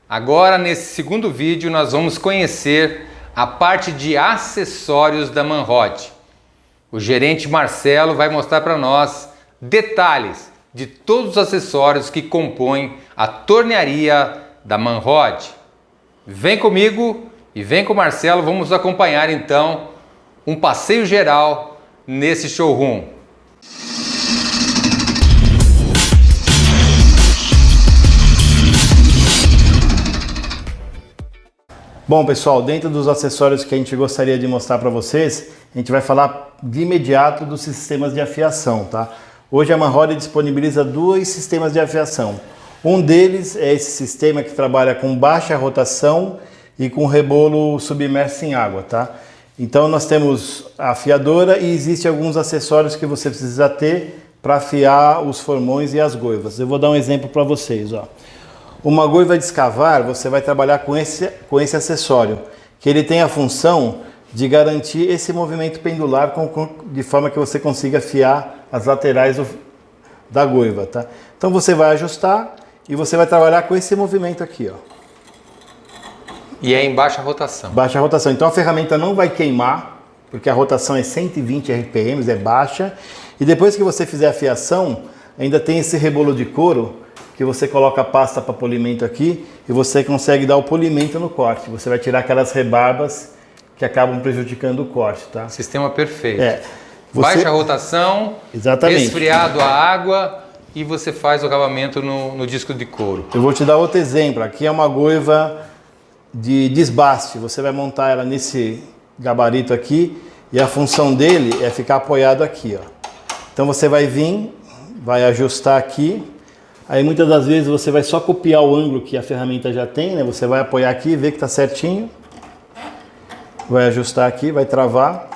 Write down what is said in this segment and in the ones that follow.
Agora, nesse segundo vídeo, nós vamos conhecer a parte de acessórios da Manrod. O gerente Marcelo vai mostrar para nós detalhes de todos os acessórios que compõem a tornearia da Manrod. Vem comigo e vem com o Marcelo, vamos acompanhar então um passeio geral nesse showroom. Bom pessoal, dentro dos acessórios que a gente gostaria de mostrar para vocês, a gente vai falar de imediato dos sistemas de afiação, tá? Hoje a Manrod disponibiliza dois sistemas de afiação. Um deles é esse sistema que trabalha com baixa rotação e com rebolo submerso em água, tá? Então nós temos a afiadora e existem alguns acessórios que você precisa ter para afiar os formões e as goivas. Eu vou dar um exemplo para vocês, ó. Uma goiva de escavar, você vai trabalhar com esse acessório, que ele tem a função de garantir esse movimento pendular de forma que você consiga afiar as laterais da goiva, tá? Então você vai ajustar e você vai trabalhar com esse movimento aqui, ó. E é em baixa rotação. Baixa rotação. Então a ferramenta não vai queimar, porque a rotação é 120 RPM, é baixa. E depois que você fizer a afiação, ainda tem esse rebolo de couro, que você coloca a pasta para polimento aqui e você consegue dar o polimento no corte. Você vai tirar aquelas rebarbas que acabam prejudicando o corte, tá? Sistema perfeito. Baixa rotação, exatamente. Resfriado a água e você faz o acabamento no disco de couro. Eu vou te dar outro exemplo. Aqui é uma goiva de desbaste. Você vai montar ela nesse gabarito aqui e a função dele é ficar apoiado aqui, ó. Então você vai vir, vai ajustar aqui. Aí muitas das vezes você vai só copiar o ângulo que a ferramenta já tem, né? Você vai apoiar aqui, ver que está certinho. Vai ajustar aqui, vai travar.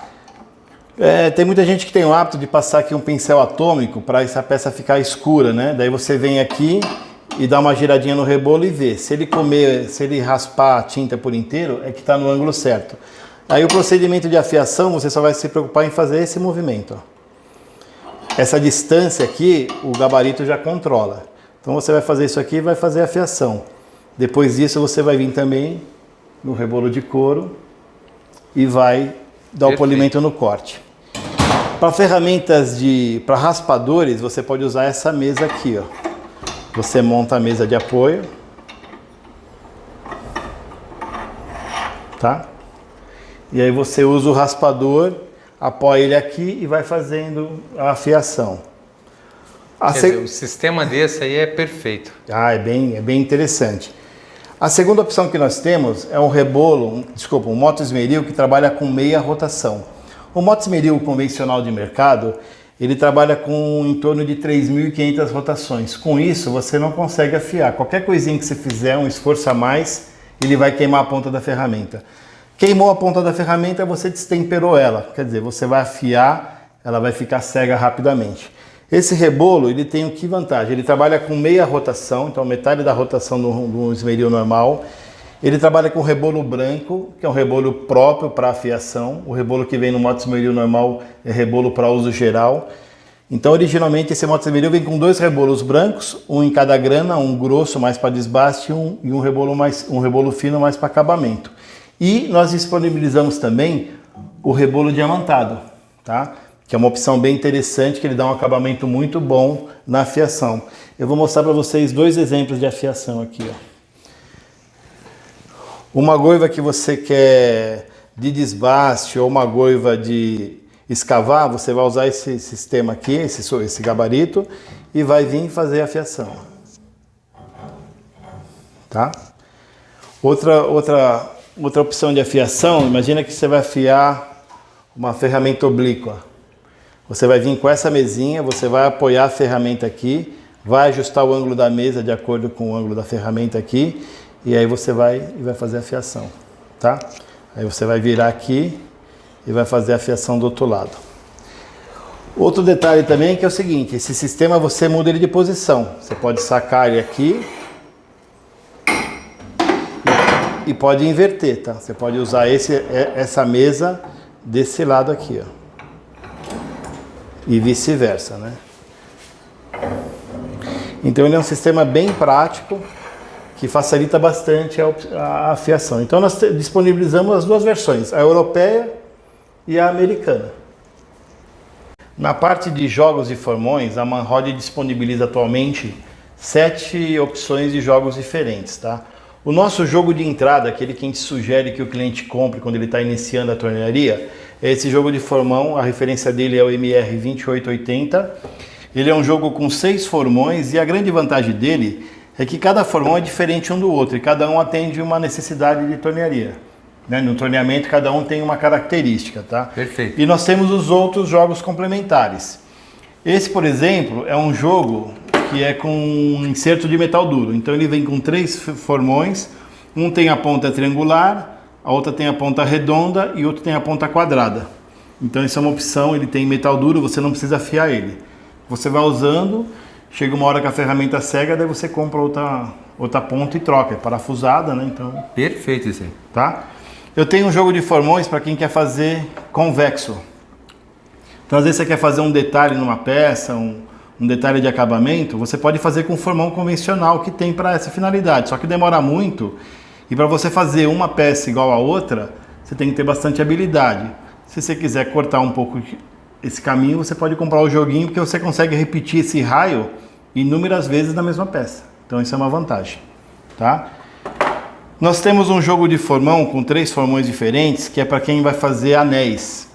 Tem muita gente que tem o hábito de passar aqui um pincel atômico para essa peça ficar escura, né? Daí você vem aqui e dá uma giradinha no rebolo e vê. Se ele raspar a tinta por inteiro, é que está no ângulo certo. Aí o procedimento de afiação, você só vai se preocupar em fazer esse movimento, ó. Essa distância aqui, o gabarito já controla. Então você vai fazer isso aqui e vai fazer a afiação. Depois disso você vai vir também no rebolo de couro e vai dar o polimento no corte. Para ferramentas para raspadores, você pode usar essa mesa aqui, ó. Você monta a mesa de apoio, tá? E aí você usa o raspador, apoia ele aqui e vai fazendo a afiação. Quer dizer, o sistema desse aí é perfeito. É bem interessante. A segunda opção que nós temos é um moto esmeril que trabalha com meia rotação. O moto esmeril convencional de mercado, ele trabalha com em torno de 3.500 rotações. Com isso, você não consegue afiar. Qualquer coisinha que você fizer, um esforço a mais, ele vai queimar a ponta da ferramenta. Queimou a ponta da ferramenta, você destemperou ela. Quer dizer, você vai afiar, ela vai ficar cega rapidamente. Esse rebolo, ele tem que vantagem? Ele trabalha com meia rotação, então metade da rotação do esmeril normal. Ele trabalha com rebolo branco, que é um rebolo próprio para afiação. O rebolo que vem no moto esmeril normal é rebolo para uso geral. Então, originalmente, esse moto esmeril vem com dois rebolos brancos, um em cada grana, um grosso mais para desbaste e um rebolo fino mais para acabamento. E nós disponibilizamos também o rebolo diamantado, tá? Que é uma opção bem interessante, que ele dá um acabamento muito bom na afiação. Eu vou mostrar para vocês dois exemplos de afiação aqui, ó. Uma goiva que você quer de desbaste ou uma goiva de escavar, você vai usar esse sistema aqui, esse gabarito, e vai vir fazer a afiação. Tá? Outra opção de afiação, imagina que você vai afiar uma ferramenta oblíqua. Você vai vir com essa mesinha, você vai apoiar a ferramenta aqui, vai ajustar o ângulo da mesa de acordo com o ângulo da ferramenta aqui, e aí você vai fazer a afiação, tá? Aí você vai virar aqui e vai fazer a afiação do outro lado. Outro detalhe também que é o seguinte, esse sistema você muda ele de posição. Você pode sacar ele aqui e pode inverter, tá? Você pode usar essa mesa desse lado aqui, ó. E vice-versa, né? Então ele é um sistema bem prático, que facilita bastante a afiação. Então nós disponibilizamos as duas versões, a europeia e a americana. Na parte de jogos de formões, a Manrod disponibiliza atualmente 7 opções de jogos diferentes, tá? O nosso jogo de entrada, aquele que a gente sugere que o cliente compre quando ele está iniciando a tornearia, é esse jogo de formão. A referência dele é o MR 2880. Ele é um jogo com 6 formões e a grande vantagem dele é que cada formão é diferente um do outro e cada um atende uma necessidade de tornearia. Né? No torneamento, cada um tem uma característica, tá? Perfeito. E nós temos os outros jogos complementares. Esse, por exemplo, é um jogo que é com um inserto de metal duro. Então ele vem com 3 formões, um tem a ponta triangular, a outra tem a ponta redonda e outro tem a ponta quadrada. Então isso é uma opção, ele tem metal duro, você não precisa afiar ele. Você vai usando, chega uma hora que a ferramenta cega, daí você compra outra ponta e troca, é parafusada, né? Então, perfeito isso aí. Tá? Eu tenho um jogo de formões para quem quer fazer convexo. Então às vezes você quer fazer um detalhe numa peça, um detalhe de acabamento, você pode fazer com formão convencional que tem para essa finalidade, só que demora muito e para você fazer uma peça igual a outra, você tem que ter bastante habilidade. Se você quiser cortar um pouco esse caminho, você pode comprar o joguinho, porque você consegue repetir esse raio inúmeras vezes na mesma peça. Então isso é uma vantagem, tá? Nós temos um jogo de formão com 3 formões diferentes, que é para quem vai fazer anéis.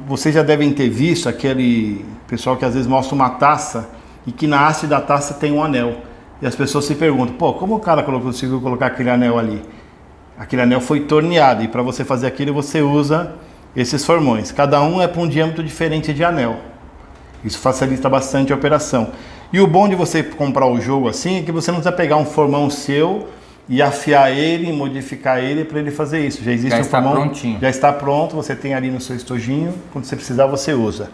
Vocês já devem ter visto aquele pessoal que às vezes mostra uma taça e que na haste da taça tem um anel. E as pessoas se perguntam, pô, como o cara conseguiu colocar aquele anel ali? Aquele anel foi torneado e para você fazer aquilo você usa esses formões. Cada um é para um diâmetro diferente de anel. Isso facilita bastante a operação. E o bom de você comprar o jogo assim é que você não precisa pegar um formão seu e afiar ele, modificar ele para ele fazer isso. Já existe um formão, prontinho. Já está pronto, você tem ali no seu estojinho, quando você precisar você usa.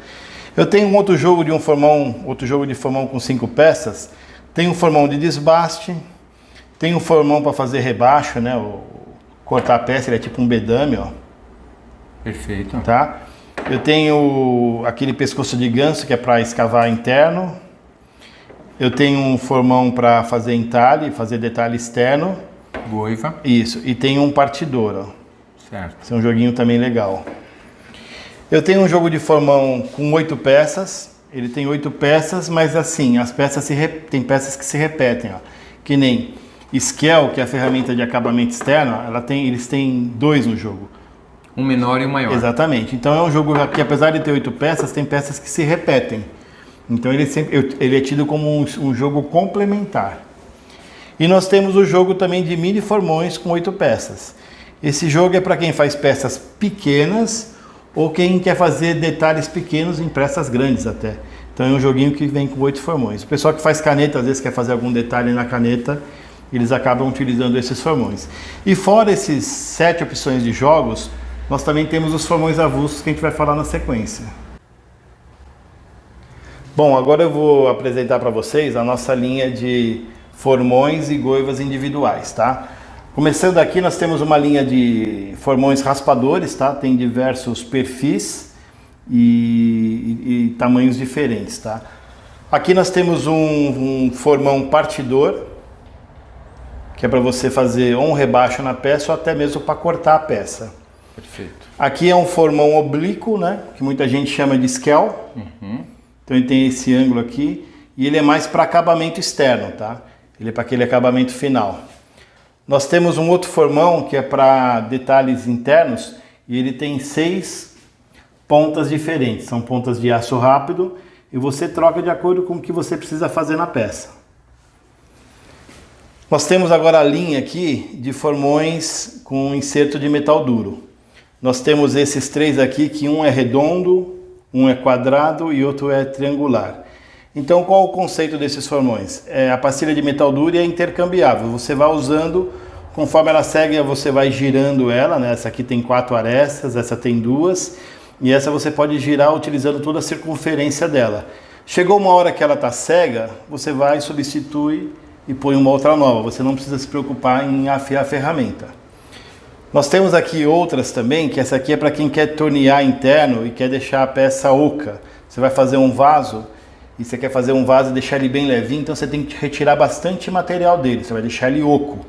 Eu tenho um outro jogo de formão com 5 peças. Tem um formão de desbaste, tem um formão para fazer rebaixo, né? Cortar a peça, ele é tipo um bedame, ó. Perfeito. Tá? Eu tenho aquele pescoço de ganso que é para escavar interno. Eu tenho um formão para fazer entalhe, fazer detalhe externo. Goiva. Isso. E tem um partidor, ó. Certo. Esse é um joguinho também legal. Eu tenho um jogo de formão com 8 peças. Ele tem 8 peças, mas assim, as peças tem peças que se repetem, ó. Que nem Scale, que é a ferramenta de acabamento externo, eles têm 2 no jogo. Um menor e um maior. Exatamente. Então é um jogo que, apesar de ter 8 peças, tem peças que se repetem. Então ele é tido como um jogo complementar. E nós temos o jogo também de mini formões com 8 peças. Esse jogo é para quem faz peças pequenas ou quem quer fazer detalhes pequenos em peças grandes até. Então é um joguinho que vem com 8 formões. O pessoal que faz caneta, às vezes quer fazer algum detalhe na caneta, eles acabam utilizando esses formões. E fora esses 7 opções de jogos, nós também temos os formões avulsos que a gente vai falar na sequência. Bom, agora eu vou apresentar para vocês a nossa linha de formões e goivas individuais, tá? Começando aqui, nós temos uma linha de formões raspadores, tá? Tem diversos perfis e tamanhos diferentes, tá? Aqui nós temos um formão partidor, que é para você fazer ou um rebaixo na peça ou até mesmo para cortar a peça. Perfeito. Aqui é um formão oblíquo, né? Que muita gente chama de scale. Então ele tem esse ângulo aqui e ele é mais para acabamento externo, tá? Ele é para aquele acabamento final. Nós temos um outro formão que é para detalhes internos e ele tem 6 pontas diferentes. São pontas de aço rápido e você troca de acordo com o que você precisa fazer na peça. Nós temos agora a linha aqui de formões com inserto de metal duro. Nós temos esses 3 aqui, que um é redondo, um é quadrado e outro é triangular. Então qual o conceito desses formões? A pastilha de metal duro é intercambiável. Você vai usando, conforme ela segue, você vai girando ela, né? Essa aqui tem 4 arestas, essa tem 2. E essa você pode girar utilizando toda a circunferência dela. Chegou uma hora que ela está cega, você vai, substitui e põe uma outra nova. Você não precisa se preocupar em afiar a ferramenta. Nós temos aqui outras também, que essa aqui é para quem quer tornear interno e quer deixar a peça oca. Você vai fazer um vaso e você quer fazer um vaso e deixar ele bem levinho, então você tem que retirar bastante material dele, você vai deixar ele oco.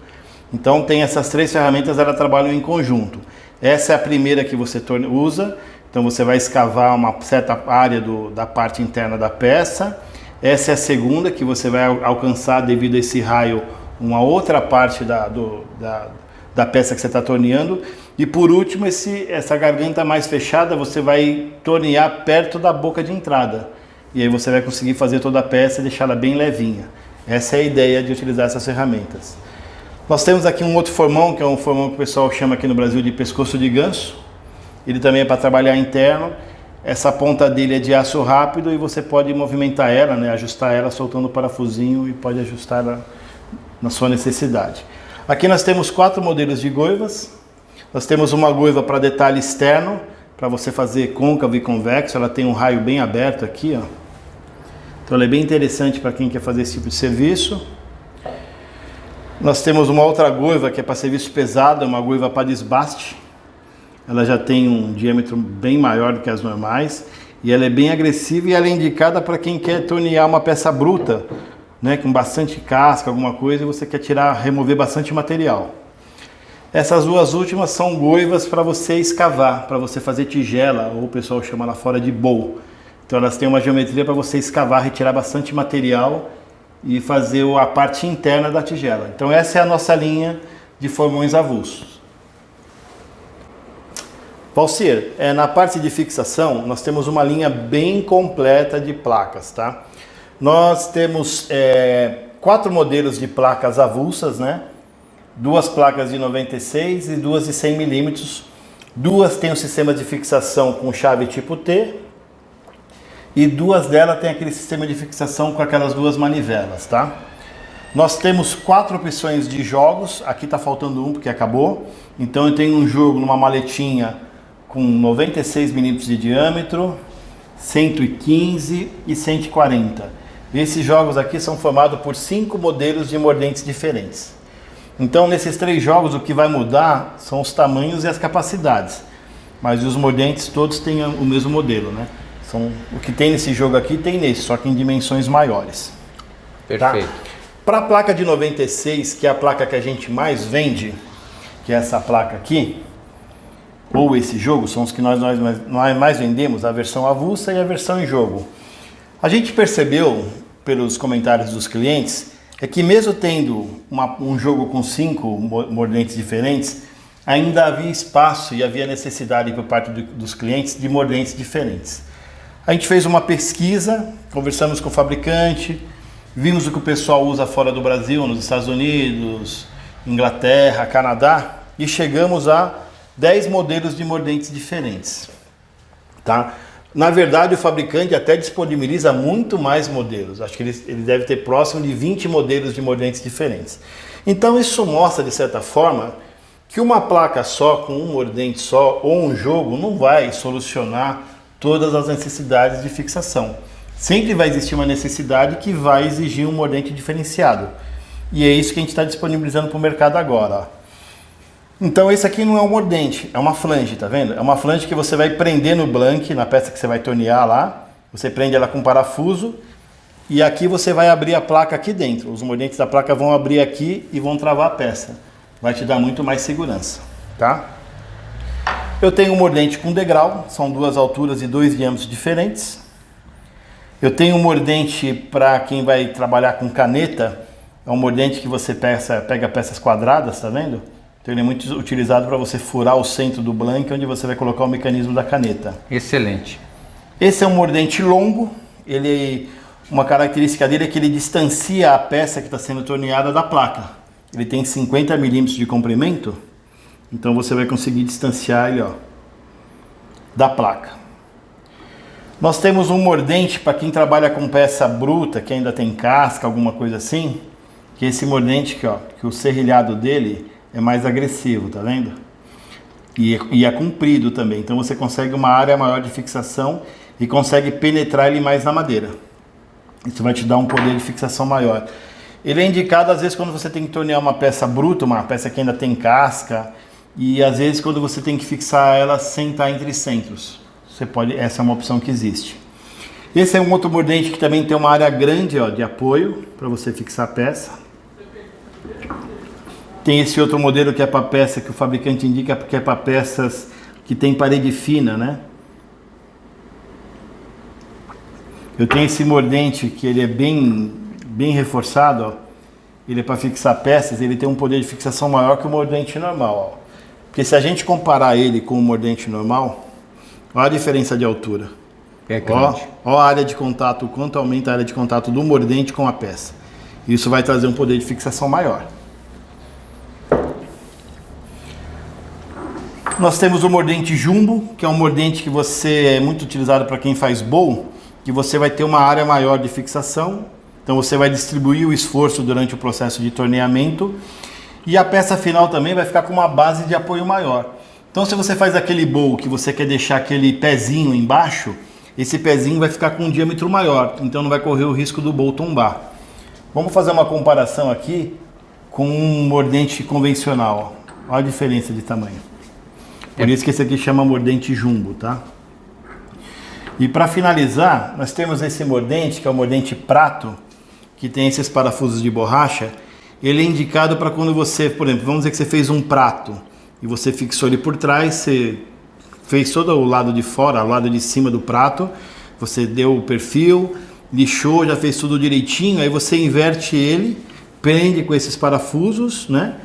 Então tem essas 3 ferramentas, elas trabalham em conjunto. Essa é a primeira que você usa, então você vai escavar uma certa área da parte interna da peça. Essa é a segunda, que você vai alcançar, devido a esse raio, uma outra parte da peça que você está torneando. E por último, essa garganta mais fechada, você vai tornear perto da boca de entrada. E aí você vai conseguir fazer toda a peça e deixá-la bem levinha. Essa é a ideia de utilizar essas ferramentas. Nós temos aqui um outro formão, que é um formão que o pessoal chama aqui no Brasil de pescoço de ganso. Ele também é para trabalhar interno. Essa ponta dele é de aço rápido e você pode movimentar ela, né, ajustar ela soltando o parafusinho e pode ajustar ela na sua necessidade. Aqui nós temos 4 modelos de goivas. Nós temos uma goiva para detalhe externo, para você fazer côncavo e convexo. Ela tem um raio bem aberto aqui, ó. Então ela é bem interessante para quem quer fazer esse tipo de serviço. Nós temos uma outra goiva que é para serviço pesado, é uma goiva para desbaste. Ela já tem um diâmetro bem maior do que as normais e ela é bem agressiva e ela é indicada para quem quer tornear uma peça bruta, né, com bastante casca, alguma coisa, e você quer remover bastante material. Essas 2 últimas são goivas para você escavar, para você fazer tigela, ou o pessoal chama lá fora de bowl. Então elas têm uma geometria para você escavar, retirar bastante material e fazer a parte interna da tigela. Então essa é a nossa linha de formões avulsos. Valcir, na parte de fixação, nós temos uma linha bem completa de placas, tá? Nós temos 4 modelos de placas avulsas, né? 2 placas de 96 e 2 de 100 milímetros. 2 têm um sistema de fixação com chave tipo T e 2 delas têm aquele sistema de fixação com aquelas 2 manivelas, tá? Nós temos 4 opções de jogos. Aqui está faltando um porque acabou. Então eu tenho um jogo numa maletinha com 96 milímetros de diâmetro, 115 e 140. Esses jogos aqui são formados por 5 modelos de mordentes diferentes. Então nesses 3 jogos o que vai mudar são os tamanhos e as capacidades. Mas os mordentes todos têm o mesmo modelo, né? O que tem nesse jogo aqui tem nesse, só que em dimensões maiores. Perfeito. Tá? Para a placa de 96, que é a placa que a gente mais vende, que é essa placa aqui, ou esse jogo, são os que nós mais vendemos, a versão avulsa e a versão em jogo. A gente percebeu, pelos comentários dos clientes, que mesmo tendo um jogo com 5 mordentes diferentes, ainda havia espaço e havia necessidade por parte dos clientes de mordentes diferentes. A gente fez uma pesquisa, conversamos com o fabricante, vimos o que o pessoal usa fora do Brasil, nos Estados Unidos, Inglaterra, Canadá, e chegamos a 10 modelos de mordentes diferentes. Tá? Na verdade, o fabricante até disponibiliza muito mais modelos. Acho que ele deve ter próximo de 20 modelos de mordentes diferentes. Então isso mostra, de certa forma, que uma placa só, com um mordente só, ou um jogo, não vai solucionar todas as necessidades de fixação. Sempre vai existir uma necessidade que vai exigir um mordente diferenciado. E é isso que a gente está disponibilizando para o mercado agora. Ó. Então esse aqui não é um mordente, é uma flange, tá vendo? É uma flange que você vai prender no blank, na peça que você vai tornear lá. Você prende ela com parafuso e aqui você vai abrir a placa aqui dentro. Os mordentes da placa vão abrir aqui e vão travar a peça. Vai te dar muito mais segurança, tá? Eu tenho um mordente com degrau, são 2 alturas e 2 diâmetros diferentes. Eu tenho um mordente para quem vai trabalhar com caneta, é um mordente que você pega peças quadradas, tá vendo? Então ele é muito utilizado para você furar o centro do blank, onde você vai colocar o mecanismo da caneta. Excelente. Esse é um mordente longo, uma característica dele é que ele distancia a peça que está sendo torneada da placa. Ele tem 50 milímetros de comprimento, então você vai conseguir distanciar ele, ó, da placa. Nós temos um mordente para quem trabalha com peça bruta, que ainda tem casca, alguma coisa assim, que é esse mordente aqui, ó, que o serrilhado dele é mais agressivo, tá vendo? E é comprido também, então você consegue uma área maior de fixação e consegue penetrar ele mais na madeira. Isso vai te dar um poder de fixação maior. Ele é indicado às vezes quando você tem que tornear uma peça bruta, uma peça que ainda tem casca, e às vezes quando você tem que fixar ela sem estar entre centros. Essa é uma opção que existe. Esse é um outro mordente que também tem uma área grande, ó, de apoio para você fixar a peça. Tem esse outro modelo que é para peça que o fabricante indica porque é para peças que tem parede fina, né? Eu tenho esse mordente que ele é bem reforçado, ó. Ele é para fixar peças, ele tem um poder de fixação maior que o mordente normal, ó. Porque se a gente comparar ele com o mordente normal, olha a diferença de altura. É grande. Ó a área de contato, o quanto aumenta a área de contato do mordente com a peça. Isso vai trazer um poder de fixação maior. Nós temos o mordente jumbo, que é um mordente que é muito utilizado para quem faz bowl, que você vai ter uma área maior de fixação, então você vai distribuir o esforço durante o processo de torneamento e a peça final também vai ficar com uma base de apoio maior. Então se você faz aquele bowl que você quer deixar aquele pezinho embaixo, esse pezinho vai ficar com um diâmetro maior, então não vai correr o risco do bowl tombar. Vamos fazer uma comparação aqui com um mordente convencional. Olha a diferença de tamanho. Por isso que esse aqui chama mordente jumbo, tá? E para finalizar, nós temos esse mordente, que é o mordente prato, que tem esses parafusos de borracha. Ele é indicado para quando você, por exemplo, vamos dizer que você fez um prato e você fixou ele por trás, você fez todo o lado de fora, o lado de cima do prato, você deu o perfil, lixou, já fez tudo direitinho, aí você inverte ele, prende com esses parafusos, né?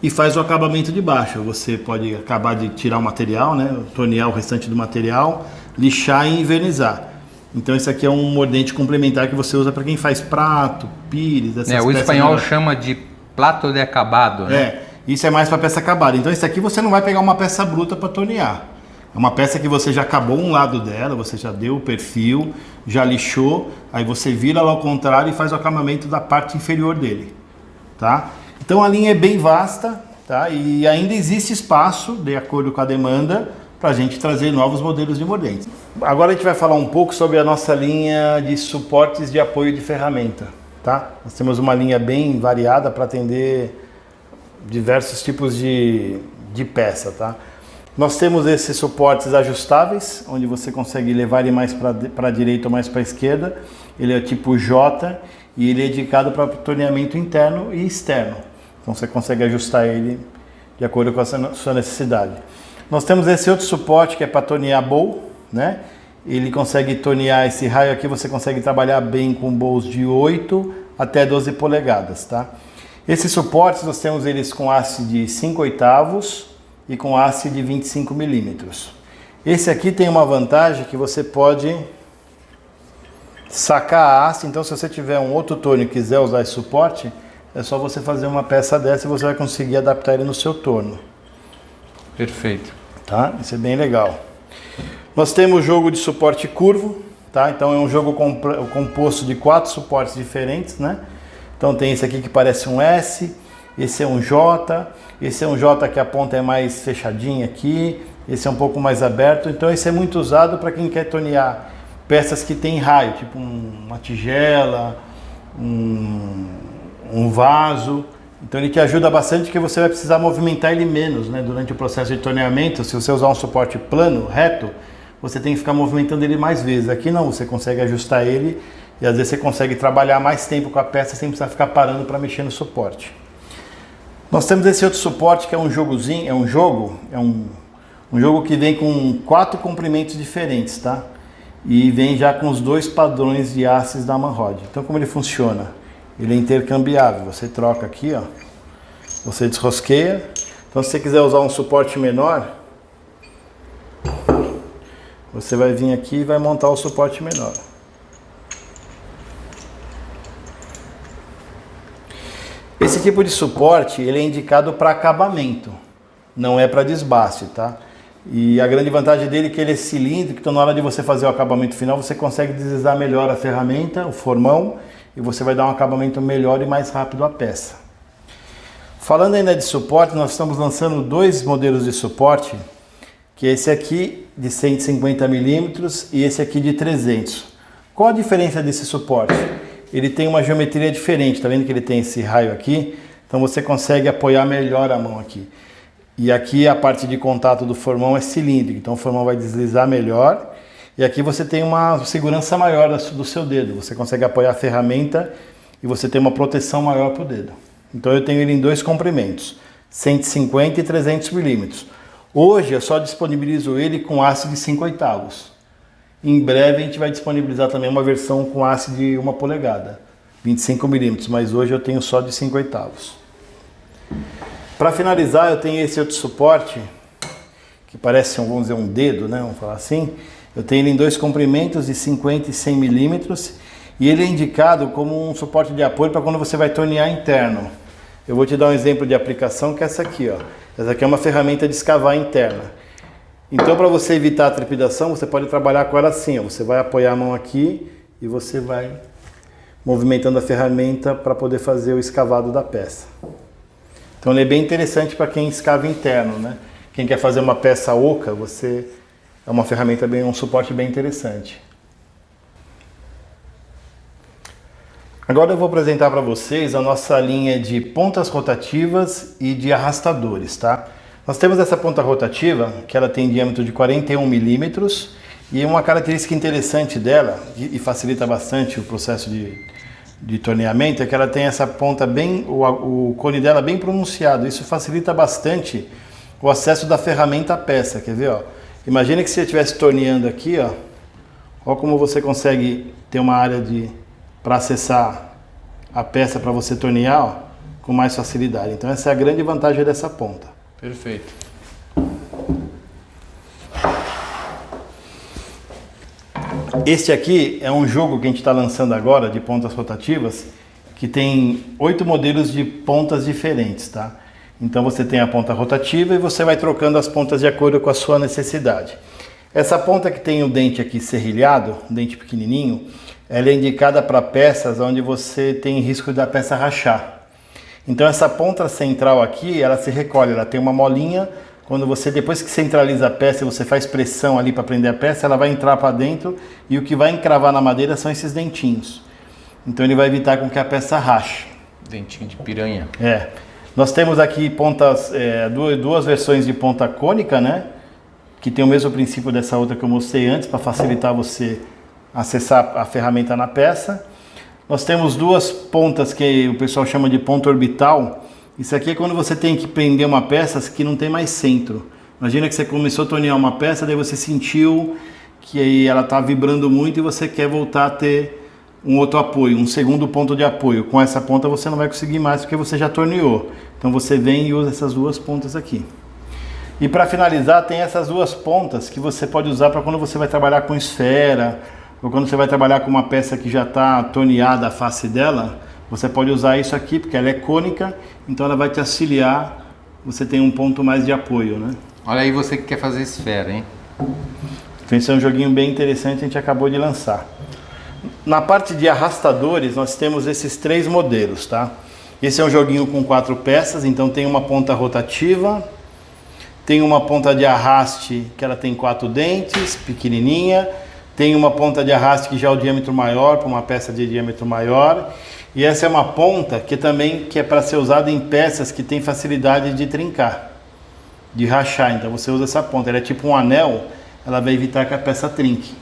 E faz o acabamento de baixo. Você pode acabar de tirar o material, né? Tornear o restante do material, lixar e envernizar. Então esse aqui é um mordente complementar que você usa para quem faz prato, pires, essas peças. O espanhol chama de plato de acabado, né? Isso é mais para peça acabada. Então esse aqui você não vai pegar uma peça bruta para tornear. É uma peça que você já acabou um lado dela, você já deu o perfil, já lixou, aí você vira lá ao contrário e faz o acabamento da parte inferior dele, tá? Então a linha é bem vasta, tá? E ainda existe espaço, de acordo com a demanda, para a gente trazer novos modelos de mordentes. Agora a gente vai falar um pouco sobre a nossa linha de suportes de apoio de ferramenta, tá? Nós temos uma linha bem variada para atender diversos tipos de peça, tá? Nós temos esses suportes ajustáveis, onde você consegue levar ele mais para a direita ou mais para a esquerda. Ele é tipo J e ele é indicado para torneamento interno e externo. Então você consegue ajustar ele de acordo com a sua necessidade. Nós temos esse outro suporte que é para tornear bowl, né? Ele consegue tornear esse raio aqui, você consegue trabalhar bem com bowls de 8 até 12 polegadas, tá? Esses suportes nós temos eles com haste de 5/8 e com haste de 25 milímetros. Esse aqui tem uma vantagem que você pode sacar a haste, então se você tiver um outro torno e quiser usar esse suporte, é só você fazer uma peça dessa e você vai conseguir adaptar ele no seu torno. Perfeito. Tá? Isso é bem legal. Nós temos jogo de suporte curvo, tá? Então é um jogo composto de 4 suportes diferentes, né? Então tem esse aqui que parece um S, esse é um J, esse é um J que a ponta é mais fechadinha aqui, esse é um pouco mais aberto. Então esse é muito usado para quem quer tornear peças que tem raio, tipo uma tigela, um vaso. Então ele te ajuda bastante porque você vai precisar movimentar ele menos, né? Durante o processo de torneamento. Se você usar um suporte plano, reto, você tem que ficar movimentando ele mais vezes. Aqui não, você consegue ajustar ele e às vezes você consegue trabalhar mais tempo com a peça sem precisar ficar parando para mexer no suporte. Nós temos esse outro suporte que é um jogozinho, é um jogo que vem com 4 comprimentos diferentes, tá? E vem já com os 2 padrões de hastes da Manrod. Então como ele funciona? Ele é intercambiável, você troca aqui, ó, você desrosqueia. Então se você quiser usar um suporte menor, você vai vir aqui e vai montar o suporte menor. Esse tipo de suporte, ele é indicado para acabamento, não é para desbaste, tá? E a grande vantagem dele é que ele é cilíndrico, então na hora de você fazer o acabamento final, você consegue deslizar melhor a ferramenta, o formão, e você vai dar um acabamento melhor e mais rápido à peça. Falando ainda de suporte, nós estamos lançando 2 modelos de suporte, que é esse aqui de 150 milímetros e esse aqui de 300. Qual a diferença desse suporte? Ele tem uma geometria diferente, tá vendo que ele tem esse raio aqui? Então você consegue apoiar melhor a mão aqui. E aqui a parte de contato do formão é cilíndrica, então o formão vai deslizar melhor E aqui você tem uma segurança maior do seu dedo. Você consegue apoiar a ferramenta e você tem uma proteção maior para o dedo. Então eu tenho ele em 2 comprimentos, 150 e 300 milímetros. Hoje eu só disponibilizo ele com haste de 5/8. Em breve a gente vai disponibilizar também uma versão com haste de 1 polegada, 25 milímetros, mas hoje eu tenho só de 5/8. Para finalizar, eu tenho esse outro suporte, que parece, vamos dizer, um dedo, né? Vamos falar assim. Eu tenho ele em 2 comprimentos de 50 e 100 milímetros e ele é indicado como um suporte de apoio para quando você vai tornear interno. Eu vou te dar um exemplo de aplicação que é essa aqui, ó. Essa aqui é uma ferramenta de escavar interna. Então, para você evitar a trepidação, você pode trabalhar com ela assim, ó. Você vai apoiar a mão aqui e você vai movimentando a ferramenta para poder fazer o escavado da peça. Então, ele é bem interessante para quem escava interno, né? Quem quer fazer uma peça oca, é uma ferramenta um suporte bem interessante. Agora eu vou apresentar para vocês a nossa linha de pontas rotativas e de arrastadores, tá? Nós temos essa ponta rotativa, que ela tem diâmetro de 41 milímetros, e uma característica interessante dela, e facilita bastante o processo de torneamento, é que ela tem essa ponta o cone dela bem pronunciado. Isso facilita bastante o acesso da ferramenta à peça, quer ver, ó? Imagina que você estivesse torneando aqui, ó. Olha como você consegue ter uma área para acessar a peça para você tornear, ó, com mais facilidade. Então essa é a grande vantagem dessa ponta. Perfeito. Este aqui é um jogo que a gente está lançando agora de pontas rotativas, que tem 8 modelos de pontas diferentes, tá? Então você tem a ponta rotativa e você vai trocando as pontas de acordo com a sua necessidade. Essa ponta que tem o dente aqui serrilhado, um dente pequenininho, ela é indicada para peças onde você tem risco da peça rachar. Então essa ponta central aqui, ela se recolhe, ela tem uma molinha. Quando você, depois que centraliza a peça e você faz pressão ali para prender a peça, ela vai entrar para dentro e o que vai encravar na madeira são esses dentinhos. Então ele vai evitar com que a peça rache. Dentinho de piranha. É. Nós temos aqui pontas, duas versões de ponta cônica, né? Que tem o mesmo princípio dessa outra que eu mostrei antes, para facilitar você acessar a ferramenta na peça. Nós temos 2 pontas que o pessoal chama de ponta orbital. Isso aqui é quando você tem que prender uma peça que não tem mais centro. Imagina que você começou a tornear uma peça, daí você sentiu que ela está vibrando muito e você quer voltar a ter um outro apoio, um segundo ponto de apoio. Com essa ponta você não vai conseguir mais porque você já torneou. Então você vem e usa essas 2 pontas aqui. E para finalizar, tem essas 2 pontas que você pode usar para quando você vai trabalhar com esfera, ou quando você vai trabalhar com uma peça que já está torneada a face dela, você pode usar isso aqui, porque ela é cônica, então ela vai te auxiliar, você tem um ponto mais de apoio, né? Olha aí você que quer fazer esfera, hein? Então esse é um joguinho bem interessante, a gente acabou de lançar. Na parte de arrastadores, nós temos esses 3 modelos, tá? Esse é um joguinho com 4 peças, então tem uma ponta rotativa, tem uma ponta de arraste que ela tem 4 dentes, pequenininha, tem uma ponta de arraste que já é o diâmetro maior, para uma peça de diâmetro maior, e essa é uma ponta que é para ser usada em peças que tem facilidade de trincar, de rachar. Então você usa essa ponta, ela é tipo um anel, ela vai evitar que a peça trinque.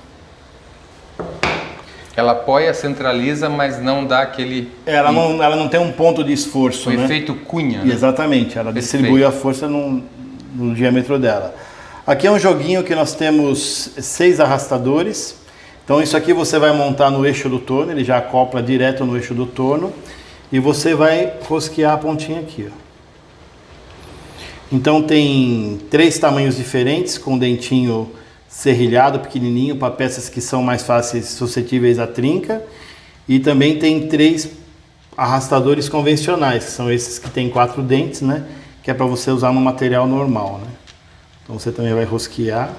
Ela apoia, centraliza, mas não dá aquele... Ela não tem um ponto de esforço, o né? efeito cunha, né? Exatamente, ela distribui a força no diâmetro dela. Aqui é um joguinho que nós temos 6 arrastadores. Então isso aqui você vai montar no eixo do torno, ele já acopla direto no eixo do torno. E você vai rosquear a pontinha aqui, ó. Então tem 3 tamanhos diferentes, com dentinho serrilhado, pequenininho, para peças que são mais fáceis, suscetíveis à trinca. E também tem 3 arrastadores convencionais, que são esses que tem 4 dentes, né? Que é para você usar no material normal, né? Então você também vai rosquear.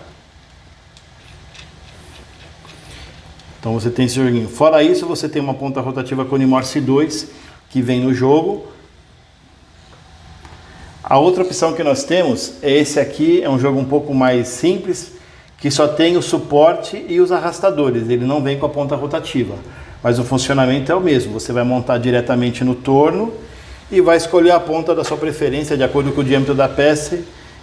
Então você tem esse joguinho. Fora isso, você tem uma ponta rotativa Cone Morse 2, que vem no jogo. A outra opção que nós temos é esse aqui, é um jogo um pouco mais simples, que só tem o suporte e os arrastadores, ele não vem com a ponta rotativa. Mas o funcionamento é o mesmo, você vai montar diretamente no torno e vai escolher a ponta da sua preferência, de acordo com o diâmetro da peça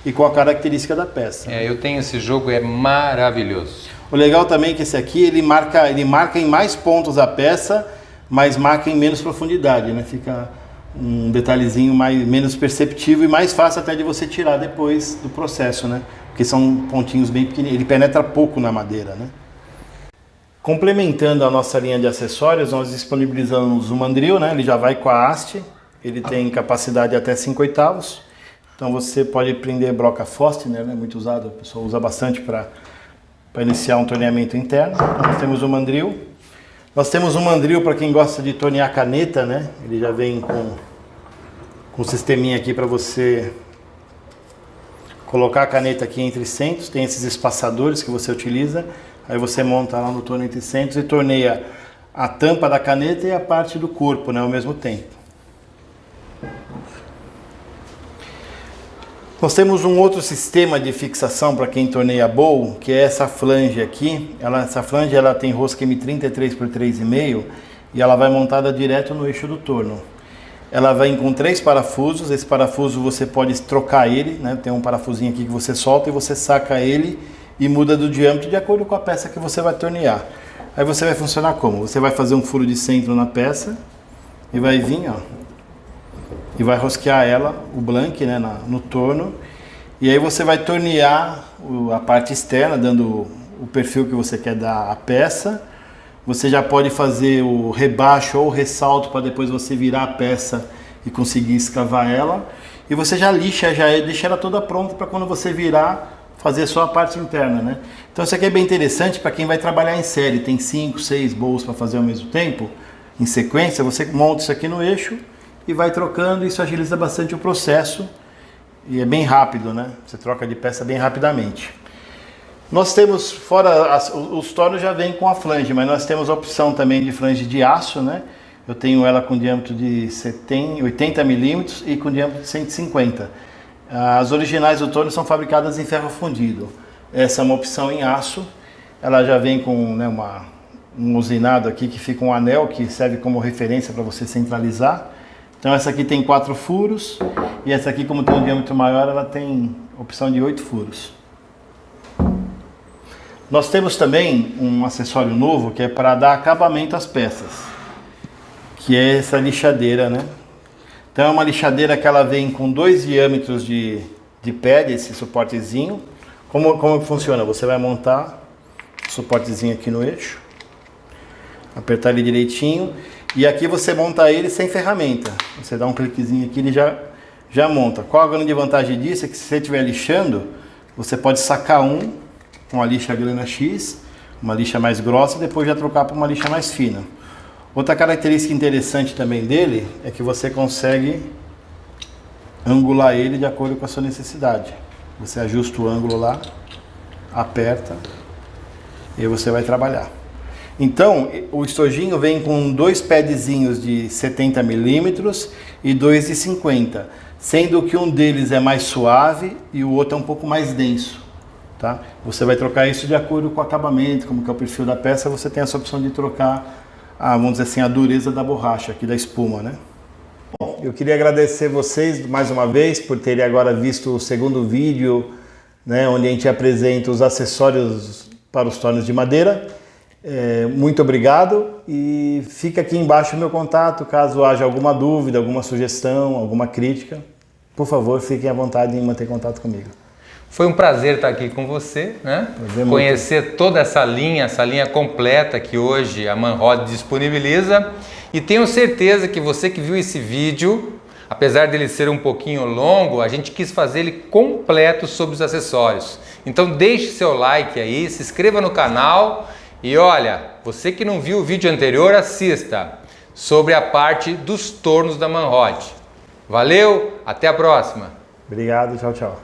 e com a característica da peça. Eu tenho esse jogo, é maravilhoso. O legal também é que esse aqui ele marca em mais pontos a peça, mas marca em menos profundidade, né? Fica um detalhezinho menos perceptível e mais fácil até de você tirar depois do processo, né? Porque são pontinhos bem pequenininhos, ele penetra pouco na madeira, né? Complementando a nossa linha de acessórios, nós disponibilizamos o mandril, né? Ele já vai com a haste, ele tem capacidade até 5/8. Então você pode prender broca Forstner, né? Muito usado, o pessoal usa bastante para iniciar um torneamento interno. Então nós temos o mandril. Nós temos um mandril para quem gosta de tornear caneta, né? Ele já vem com um sisteminha aqui para você colocar a caneta aqui entre centros. Tem esses espaçadores que você utiliza. Aí você monta lá no torno entre centros e torneia a tampa da caneta e a parte do corpo, né, ao mesmo tempo. Nós temos um outro sistema de fixação para quem torneia bowl, que é essa flange aqui. Essa flange ela tem rosca M30 3x3,5 e ela vai montada direto no eixo do torno. Ela vem com 3 parafusos. Esse parafuso você pode trocar ele, né? Tem um parafusinho aqui que você solta e você saca ele e muda do diâmetro de acordo com a peça que você vai tornear. Aí você vai funcionar como? Você vai fazer um furo de centro na peça e vai vir, ó, e vai rosquear ela, o blank, né, no torno. E aí você vai tornear a parte externa, dando o perfil que você quer dar à peça. Você já pode fazer o rebaixo ou o ressalto para depois você virar a peça e conseguir escavar ela. E você já lixa, já deixa ela toda pronta para quando você virar, fazer só a parte interna, né? Então isso aqui é bem interessante para quem vai trabalhar em série, tem 5, 6 bowls para fazer ao mesmo tempo, em sequência, você monta isso aqui no eixo e vai trocando, isso agiliza bastante o processo e é bem rápido, né? Você troca de peça bem rapidamente. Nós temos, fora os tornos já vêm com a flange, mas nós temos a opção também de flange de aço, né? Eu tenho ela com diâmetro de 80 milímetros e com diâmetro de 150. As originais do torno são fabricadas em ferro fundido. Essa é uma opção em aço. Ela já vem com, né, um usinado aqui que fica um anel que serve como referência para você centralizar. Então essa aqui tem 4 furos e essa aqui, como tem um diâmetro maior, ela tem opção de 8 furos. Nós temos também um acessório novo que é para dar acabamento às peças, que é essa lixadeira, né? Então é uma lixadeira que ela vem com 2 diâmetros de pad, esse suportezinho. Como funciona? Você vai montar o suportezinho aqui no eixo, apertar ele direitinho e aqui você monta ele sem ferramenta. Você dá um cliquezinho aqui e ele já monta. Qual a grande vantagem disso? É que se você estiver lixando, você pode sacar com a lixa grana X, uma lixa mais grossa e depois já trocar para uma lixa mais fina. Outra característica interessante também dele é que você consegue angular ele de acordo com a sua necessidade. Você ajusta o ângulo lá, aperta e você vai trabalhar. Então, o estojinho vem com 2 padzinhos de 70 milímetros e 2 de 50, sendo que um deles é mais suave e o outro é um pouco mais denso. Tá? Você vai trocar isso de acordo com o acabamento, como que é o perfil da peça, você tem essa opção de trocar vamos dizer assim, a dureza da borracha aqui, da espuma, né? Bom, eu queria agradecer vocês mais uma vez por terem agora visto o segundo vídeo, né, onde a gente apresenta os acessórios para os tornos de madeira. Muito obrigado e fica aqui embaixo o meu contato, caso haja alguma dúvida, alguma sugestão, alguma crítica, por favor, fiquem à vontade em manter contato comigo. Foi um prazer estar aqui com você, né? Conhecer toda essa linha completa que hoje a Manrod disponibiliza. E tenho certeza que você que viu esse vídeo, apesar dele ser um pouquinho longo, a gente quis fazer ele completo sobre os acessórios. Então deixe seu like aí, se inscreva no canal e olha, você que não viu o vídeo anterior, assista sobre a parte dos tornos da Manrod. Valeu, até a próxima! Obrigado, tchau, tchau.